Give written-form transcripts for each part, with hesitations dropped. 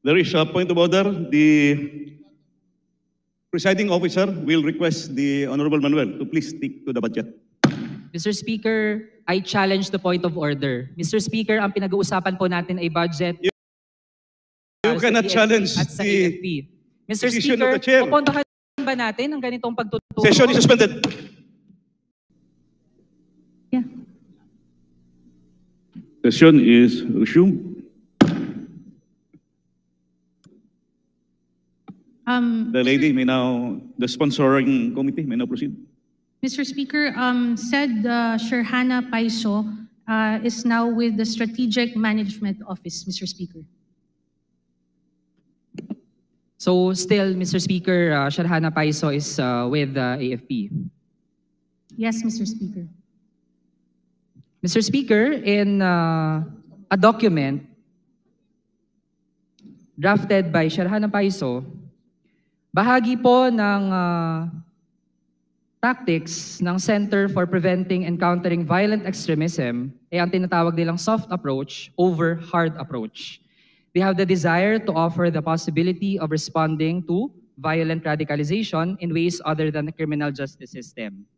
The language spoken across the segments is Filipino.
There is a point of order. The presiding officer will request the Honorable Manuel to please stick to the budget. Mr. Speaker, I challenge the point of order. Mr. Speaker, ang pinag-uusapan po natin ay budget. You cannot challenge at sa the AFP. Mr. decision Speaker, of the chair. pupuntahan ba natin ang ganitong pagtuturo? Session is suspended. Yeah. Session is resumed. The lady may now, the sponsoring committee may now proceed. Mr. Speaker, said Sherhana Paiso is now with the Strategic Management Office, Mr. Speaker. So still, Mr. Speaker, Sherhana Paiso is with AFP. Yes, Mr. Speaker. Mr. Speaker, in a document drafted by Sherhana Paiso, bahagi po ng tactics ng Center for Preventing and Countering Violent Extremism ay ang tinatawag nilang soft approach over hard approach. They have the desire to offer the possibility of responding to violent radicalization in ways other than the criminal justice system.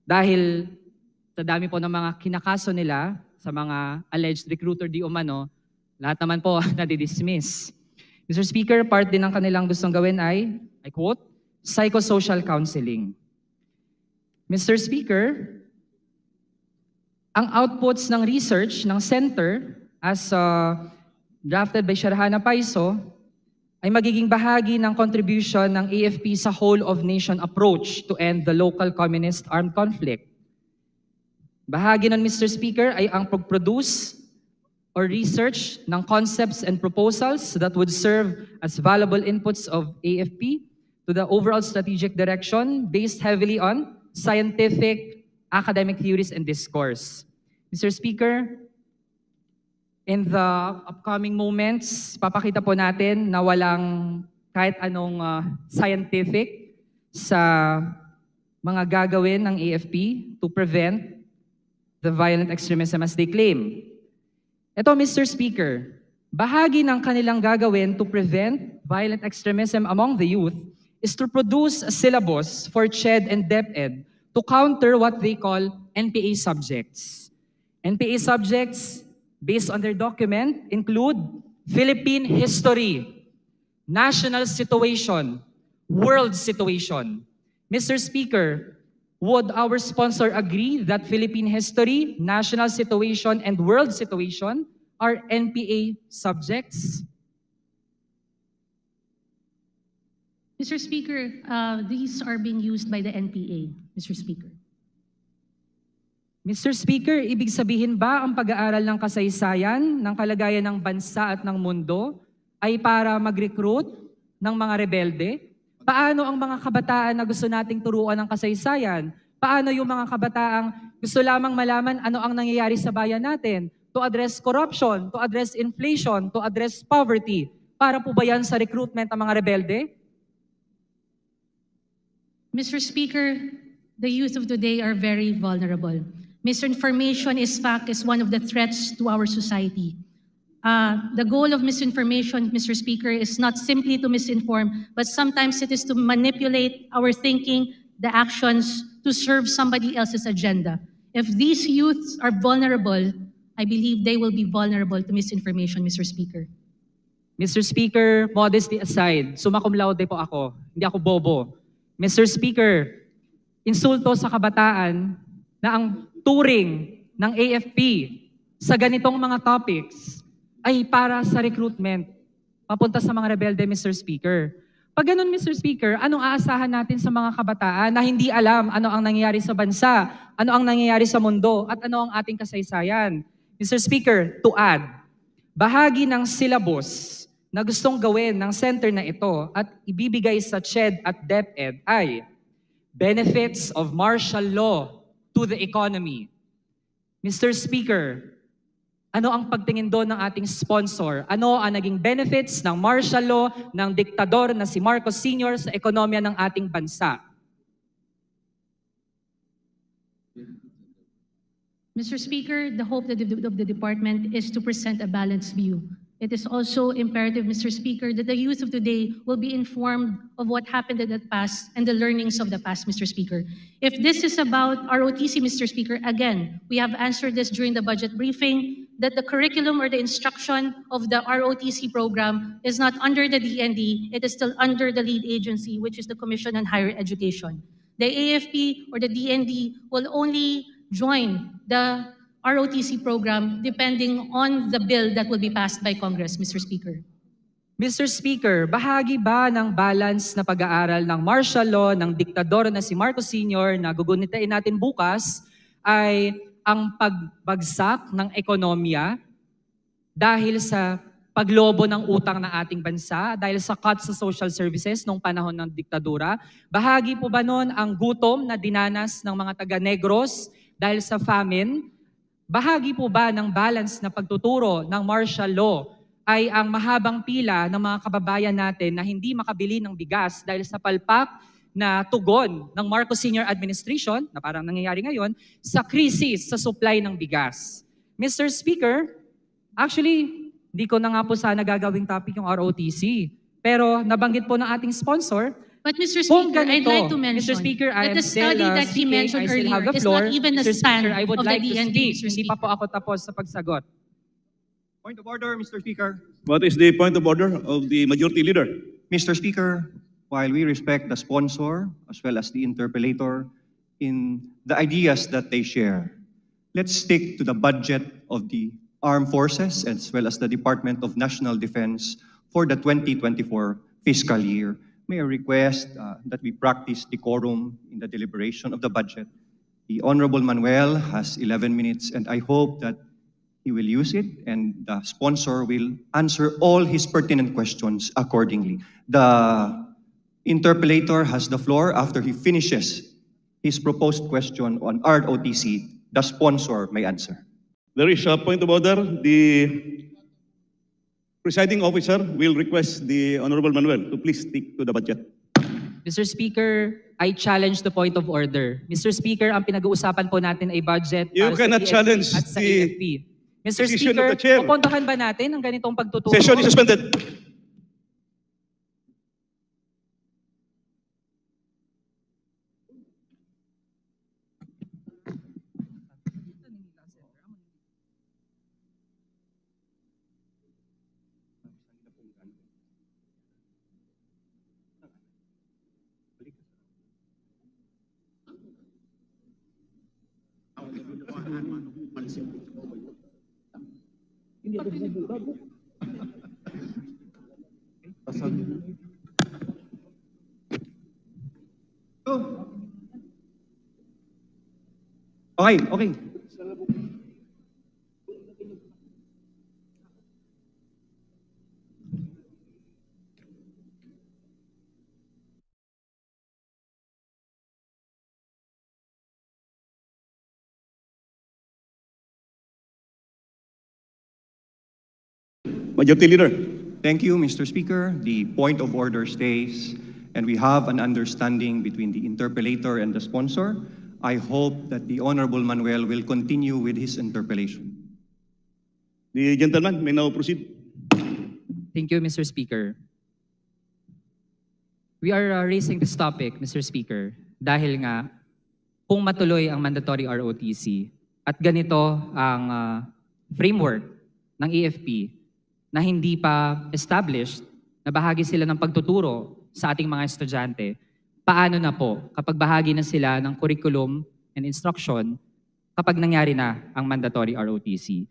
Dahil sa dami po ng mga kinakaso nila sa mga alleged recruiter di umano, lahat naman po nadidismiss. Mr. Speaker, part din ng kanilang gustong gawin ay, I quote, psychosocial counseling. Mr. Speaker, ang outputs ng research ng center as drafted by Sherhana Paiso ay magiging bahagi ng contribution ng AFP sa whole-of-nation approach to end the local communist armed conflict. Bahagi nun, Mr. Speaker, ay ang pag-produce or research ng concepts and proposals that would serve as valuable inputs of AFP to the overall strategic direction based heavily on scientific, academic theories and discourse. Mr. Speaker, in the upcoming moments, papakita po natin na walang kahit anong scientific sa mga gagawin ng AFP to prevent the violent extremism as they claim. Ito, Mr. Speaker, bahagi ng kanilang gagawin to prevent violent extremism among the youth is to produce a syllabus for CHED and DepEd to counter what they call NPA subjects. NPA subjects, based on their document, include Philippine history, national situation, world situation. Mr. Speaker, would our sponsor agree that Philippine history, national situation, and world situation are NPA subjects? Mr. Speaker, these are being used by the NPA, Mr. Speaker. Mr. Speaker, ibig sabihin ba ang pag-aaral ng kasaysayan, ng kalagayan ng bansa at ng mundo ay para mag-recruit ng mga rebelde? Paano ang mga kabataan na gusto nating turuan ng kasaysayan? Paano yung mga kabataang gusto lamang malaman ano ang nangyayari sa bayan natin? To address corruption, to address inflation, to address poverty. Para po ba yan sa recruitment ng mga rebelde? Mr. Speaker, the youth of today are very vulnerable. Misinformation is one of the threats to our society. The goal of misinformation, Mr. Speaker, is not simply to misinform, but sometimes it is to manipulate our thinking, the actions, to serve somebody else's agenda. If these youths are vulnerable, I believe they will be vulnerable to misinformation, Mr. Speaker. Mr. Speaker, modesty aside, summa cum laude po ako, hindi ako bobo. Mr. Speaker, insulto sa kabataan na ang turing ng AFP sa ganitong mga topics ay para sa recruitment papunta sa mga rebelde, Mr. Speaker. Pag ganun, Mr. Speaker, anong aasahan natin sa mga kabataan na hindi alam ano ang nangyayari sa bansa, ano ang nangyayari sa mundo, at ano ang ating kasaysayan? Mr. Speaker, to add, bahagi ng syllabus na gustong gawin ng center na ito at ibibigay sa CHED at DepEd ay benefits of martial law to the economy. Mr. Speaker, ano ang pagtingin doon ng ating sponsor? Ano ang naging benefits ng martial law ng diktador na si Marcos Sr. sa ekonomiya ng ating bansa? Mr. Speaker, the hope of the department is to present a balanced view. it is also imperative, Mr. Speaker, that the youth of today will be informed of what happened in the past and the learnings of the past, Mr. Speaker. If this is about ROTC, Mr. Speaker, again, we have answered this during the budget briefing, that the curriculum or the instruction of the ROTC program is not under the DND, it is still under the lead agency, which is the Commission on Higher Education. The AFP or the DND will only join the ROTC program depending on the bill that will be passed by Congress, Mr. Speaker. Mr. Speaker, bahagi ba ng balance na pag-aaral ng martial law ng diktador na si Marcos Sr. na gugunitain natin bukas ay ang pagbagsak ng ekonomiya dahil sa paglobo ng utang ng ating bansa, dahil sa cuts sa social services noong panahon ng diktadura? Bahagi po ba nun ang gutom na dinanas ng mga taga-Negros dahil sa famine? Bahagi po ba ng balance na pagtuturo ng martial law ay ang mahabang pila ng mga kababayan natin na hindi makabili ng bigas dahil sa palpak na tugon ng Marcos Sr. Administration, na parang nangyayari ngayon, sa krisis sa supply ng bigas? Mr. Speaker, actually, hindi ko na nga po sana gagawing topic yung ROTC. Pero nabanggit po ng ating sponsor. But Mr. Kung Speaker, I'd ganito, like to mention Mr. Speaker, I that am the still study that he speaking. mentioned I still have earlier the is floor. not even a Mr. stand Speaker, I would of the like to DND, speak. Mr. Hindi pa Speaker. po ako tapos sa pagsagot. Point of order, Mr. Speaker. What is the point of order of the majority leader? Mr. Speaker, while we respect the sponsor as well as the interpellator in the ideas that they share, let's stick to the budget of the Armed Forces as well as the Department of National Defense for the 2024 fiscal year. May I request that we practice decorum in the deliberation of the budget. The Honorable Manuel has 11 minutes, and I hope that he will use it, and the sponsor will answer all his pertinent questions accordingly. The interpellator has the floor after he finishes his proposed question on ROTC. The sponsor may answer. There is a point of order. The presiding officer will request the Honorable Manuel to please stick to the budget. Mr. Speaker, I challenge the point of order. Mr. Speaker, ang pinag-uusapan po natin ay budget You para cannot sa PNP challenge at sa the AFP. Mr. decision Speaker, of the chair. pupuntahan ba natin ang ganitong pagtuturo? Session is suspended. Okay, okay. Majority Leader. Thank you, Mr. Speaker. The point of order stays, and we have an understanding between the interpellator and the sponsor. I hope that the Honorable Manuel will continue with his interpellation. The gentleman may now proceed. Thank you, Mr. Speaker. We are raising this topic, Mr. Speaker, dahil nga kung matuloy ang mandatory ROTC at ganito ang framework ng AFP na hindi pa established, na bahagi sila ng pagtuturo sa ating mga estudyante, paano na po kapag bahagi na sila ng curriculum and instruction kapag nangyari na ang mandatory ROTC?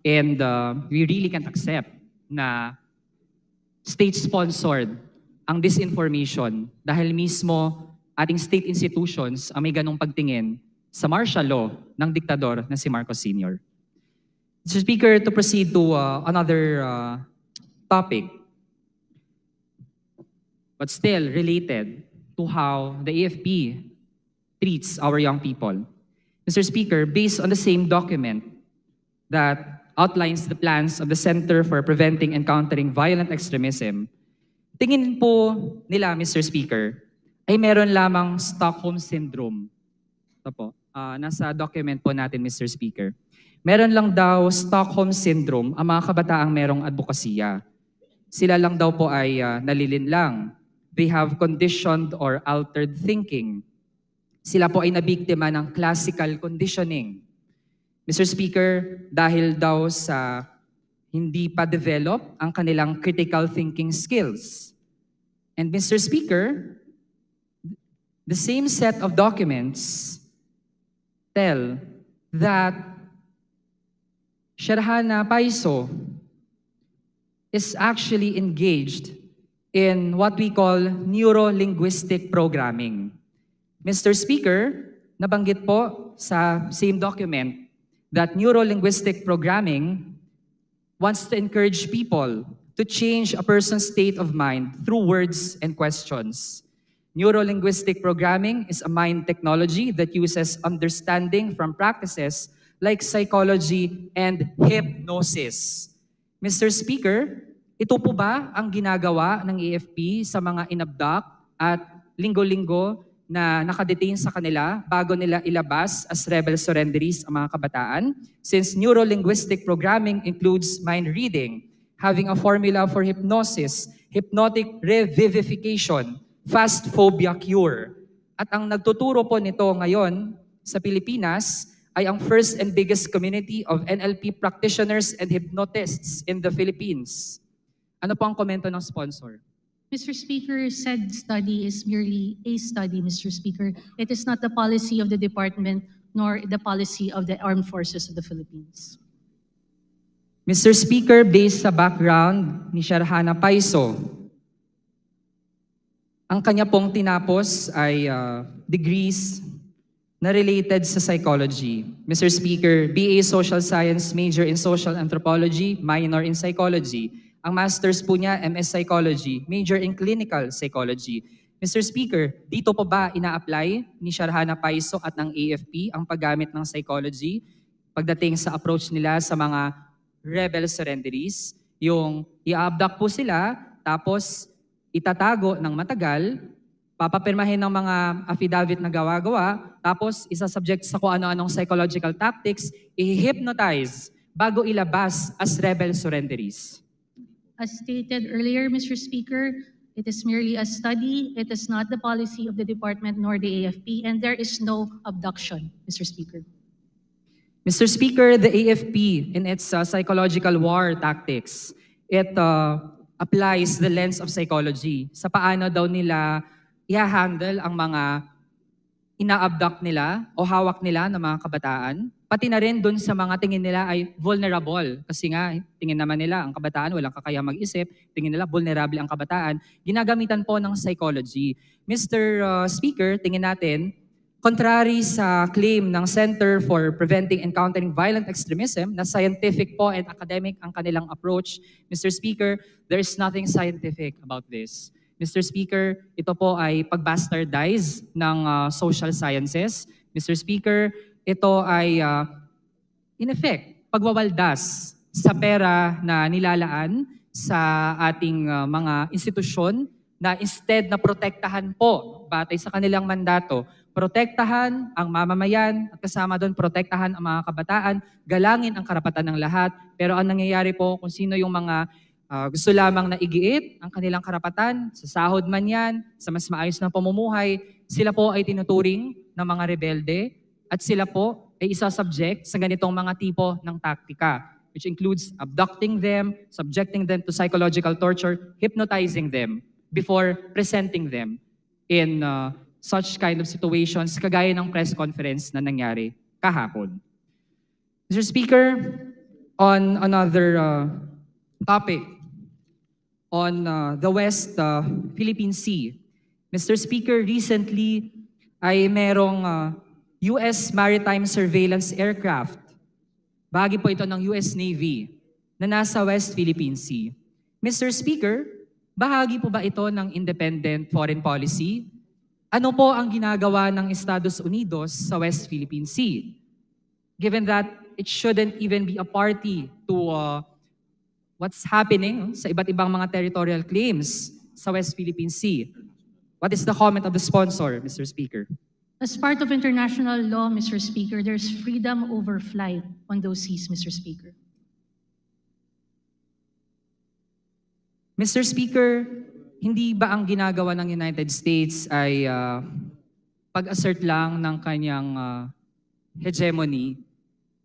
And we really can't accept na state-sponsored ang disinformation dahil mismo ating state institutions ang may ganong pagtingin sa martial law ng diktador na si Marcos Sr. Mr. Speaker, to proceed to another topic, but still related to how the AFP treats our young people. Mr. Speaker, based on the same document that outlines the plans of the Center for Preventing and Countering Violent Extremism, tingin po nila, Mr. Speaker, ay meron lamang Stockholm Syndrome. Ito po, nasa document po natin, Mr. Speaker. Meron lang daw Stockholm Syndrome ang mga kabataang merong advokasya. Sila lang daw po ay nalilinlang. They have conditioned or altered thinking. Sila po ay nabiktima ng classical conditioning. Mr. Speaker, dahil daw sa hindi pa develop ang kanilang critical thinking skills. And Mr. Speaker, the same set of documents tell that Sharhana Paiso is actually engaged in what we call neuro-linguistic programming. Mr. Speaker, nabanggit po sa same document that neuro-linguistic programming wants to encourage people to change a person's state of mind through words and questions. Neuro-linguistic programming is a mind technology that uses understanding from practices like psychology and hypnosis. Mr. Speaker, ito po ba ang ginagawa ng AFP sa mga inabduct at linggo-linggo na nakadetain sa kanila bago nila ilabas as rebel surrenderies ang mga kabataan? Since neuro-linguistic programming includes mind reading, having a formula for hypnosis, hypnotic revivification, fast phobia cure. At ang nagtuturo po nito ngayon sa Pilipinas ay ang first and biggest community of NLP practitioners and hypnotists in the Philippines. Ano po ang komento ng sponsor? Mr. Speaker, said study is merely a study, Mr. Speaker. It is not the policy of the department nor the policy of the armed forces of the Philippines. Mr. Speaker, based sa background ni Sharhana Paiso, ang kanya pong tinapos ay degrees na related sa psychology. Mr. Speaker, BA Social Science, major in Social Anthropology, minor in Psychology. Ang master's po niya, MS Psychology, major in Clinical Psychology. Mr. Speaker, dito po ba ina-apply ni Sharhana Paiso at ng AFP ang paggamit ng psychology pagdating sa approach nila sa mga rebel surrenderies? Yung i-abduct po sila, tapos itatago ng matagal, papapirmahin ng mga affidavit na gawa-gawa, tapos isa-subject sa kung ano-anong psychological tactics, i-hypnotize bago ilabas as rebel surrenderies. As stated earlier, Mr. Speaker, it is merely a study. It is not the policy of the department nor the AFP, and there is no abduction, Mr. Speaker. Mr. Speaker, the AFP, in its psychological war tactics, it applies the lens of psychology sa paano daw nila i-handle ang mga ina-abduct nila o hawak nila ng mga kabataan. Pati na rin dun sa mga tingin nila ay vulnerable. Kasi nga, tingin naman nila ang kabataan, walang kakaya mag-isip. Tingin nila vulnerable ang kabataan. Ginagamitan po ng psychology. Mr. Speaker, tingin natin, contrary sa claim ng Center for Preventing and Countering Violent Extremism na scientific po and academic ang kanilang approach, Mr. Speaker, there is nothing scientific about this. Mr. Speaker, ito po ay pag-bastardize ng social sciences. Mr. Speaker, ito ay, in effect, pagwawaldas sa pera na nilalaan sa ating mga institusyon na instead na protektahan po, batay sa kanilang mandato, protektahan ang mamamayan at kasama doon protektahan ang mga kabataan, galangin ang karapatan ng lahat. Pero ang nangyayari po kung sino yung mga gusto lamang na igiit ang kanilang karapatan, sa sahod man yan, sa mas maayos na pamumuhay, sila po ay tinuturing ng mga rebelde at sila po ay isa-subject sa ganitong mga tipo ng taktika, which includes abducting them, subjecting them to psychological torture, hypnotizing them before presenting them in such kind of situations, kagaya ng press conference na nangyari kahapon. Mr. Speaker, on another topic, on the West Philippine Sea, Mr. Speaker, recently ay merong US Maritime Surveillance Aircraft. Bahagi po ito ng US Navy na nasa West Philippine Sea. Mr. Speaker, bahagi po ba ito ng independent foreign policy? Ano po ang ginagawa ng Estados Unidos sa West Philippine Sea? Given that it shouldn't even be a party to what's happening sa iba't ibang mga territorial claims sa West Philippine Sea. What is the comment of the sponsor, Mr. Speaker? As part of international law, Mr. Speaker, there's freedom over flight on those seas, Mr. Speaker. Mr. Speaker, hindi ba ang ginagawa ng United States ay pag-assert lang ng kanyang hegemony?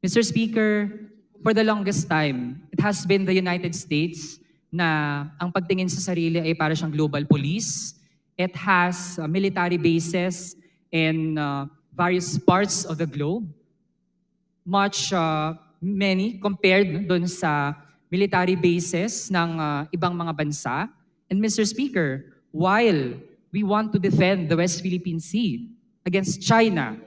Mr. Speaker, for the longest time, it has been the United States na ang pagtingin sa sarili ay para siyang global police. It has military bases in various parts of the globe. Many compared dun sa military bases ng ibang mga bansa. And Mr. Speaker, while we want to defend the West Philippine Sea against China,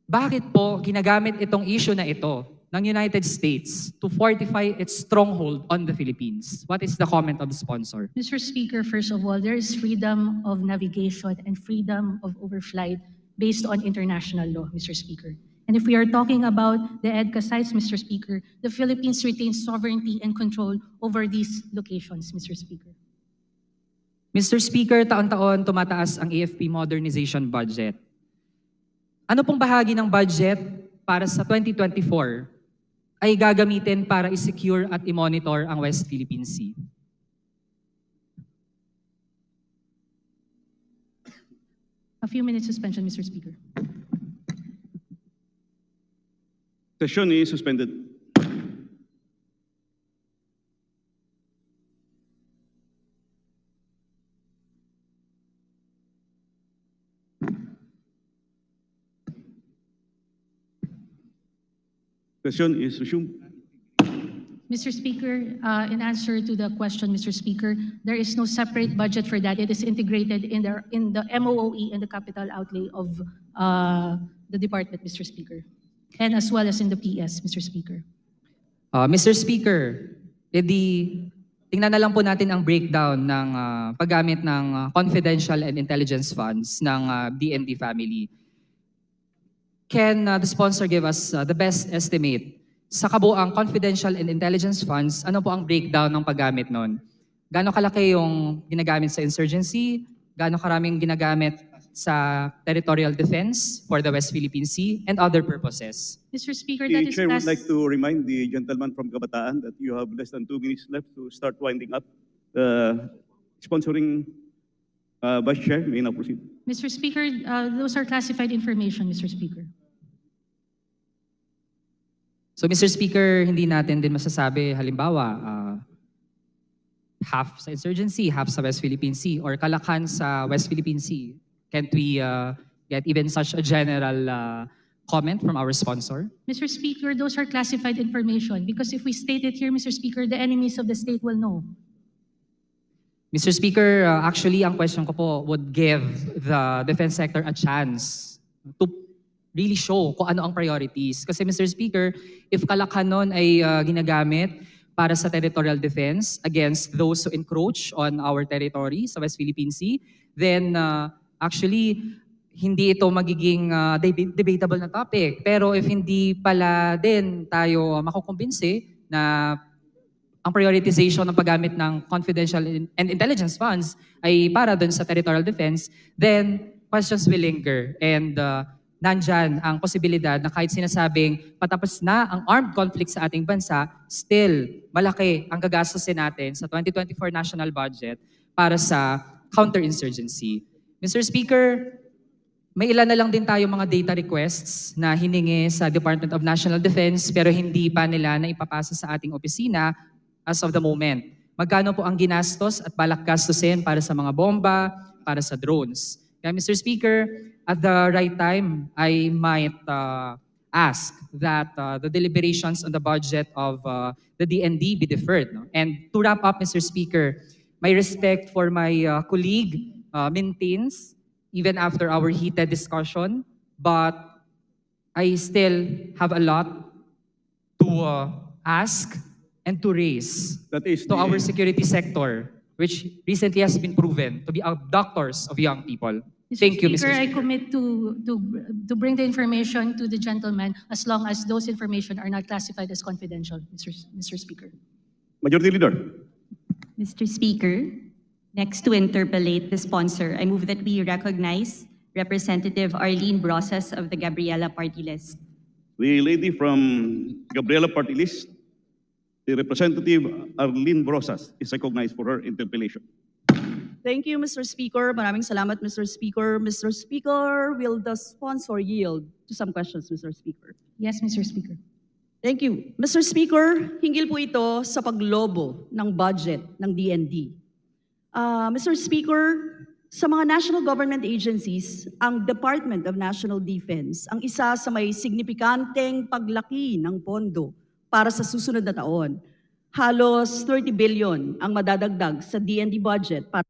bakit po ginagamit itong issue na ito ng United States to fortify its stronghold on the Philippines? What is the comment of the sponsor? Mr. Speaker, first of all, there is freedom of navigation and freedom of overflight based on international law, Mr. Speaker. And if we are talking about the EDCA sites, Mr. Speaker, the Philippines retains sovereignty and control over these locations, Mr. Speaker. Mr. Speaker, taon-taon tumataas ang AFP modernization budget. Ano pong bahagi ng budget para sa 2024 ay gagamitin para i-secure at i-monitor ang West Philippine Sea? A few minutes suspension, Mr. Speaker. Session is suspended. Session is resumed. Mr. Speaker, in answer to the question, Mr. Speaker, there is no separate budget for that. It is integrated in the MOOE and the capital outlay of the department, Mr. Speaker, and as well as in the PS, Mr. Speaker. Mr. Speaker, edi tingnan na lang po natin ang breakdown ng paggamit ng confidential and intelligence funds ng DND family. Can the sponsor give us the best estimate sa kabuang confidential and intelligence funds? Ano po ang breakdown ng paggamit nun? Gaano kalaki yung ginagamit sa insurgency? Gaano karaming ginagamit sa territorial defense for the West Philippine Sea and other purposes? Mr. Speaker, that The is chair would task- like to remind the gentleman from Kabataan that you have less than 2 minutes left to start winding up. Sponsoring Vice Chair may now proceed. Mr. Speaker, those are classified information, Mr. Speaker. So Mr. Speaker, hindi natin din masasabi halimbawa half sa insurgency, half sa West Philippine Sea, or kalakhan sa West Philippine Sea. Can't we get even such a general comment from our sponsor? Mr. Speaker, those are classified information because if we state it here, Mr. Speaker, the enemies of the state will know. Mr. Speaker, actually, ang question ko po would give the defense sector a chance to really show kung ano ang priorities. Kasi Mr. Speaker, if kalakhan nun ay ginagamit para sa territorial defense against those who encroach on our territory sa West Philippine Sea, then actually, hindi ito magiging debatable na topic. Pero if hindi pala din tayo makukumbinsi na ang prioritization ng paggamit ng confidential and intelligence funds ay para dun sa territorial defense, then questions will linger. And nandyan ang posibilidad na kahit sinasabing patapos na ang armed conflict sa ating bansa, still malaki ang gagastusin natin sa 2024 national budget para sa counterinsurgency. Mr. Speaker, may ilan na lang din tayo mga data requests na hiningi sa Department of National Defense pero hindi pa nila na ipapasa sa ating opisina as of the moment. Magkano po ang ginastos at balak gastusin para sa mga bomba, para sa drones? Kaya Mr. Speaker, at the right time, I might ask that the deliberations on the budget of the DND be deferred. No? And to wrap up, Mr. Speaker, my respect for my colleague maintains even after our heated discussion, but I still have a lot to ask and to raise That is to the- our security sector, which recently has been proven to be abductors of young people. Thank you, Mr. Speaker, I Speaker. commit to bring the information to the gentleman as long as those information are not classified as confidential, Mr. Speaker. Majority Leader. Mr. Speaker, next to interpellate the sponsor, I move that we recognize Representative Arlene Brosas of the Gabriela Party List. The lady from Gabriela Party List, the Representative Arlene Brosas, is recognized for her interpellation. Thank you, Mr. Speaker. Maraming salamat, Mr. Speaker. Mr. Speaker, will the sponsor yield to some questions, Mr. Speaker? Yes, Mr. Speaker. Thank you. Mr. Speaker, hinggil po ito sa paglobo ng budget ng DND. Mr. Speaker, sa mga national government agencies, ang Department of National Defense ang isa sa may signifikanteng paglaki ng pondo para sa susunod na taon. Halos 30 billion ang madadagdag sa DND budget para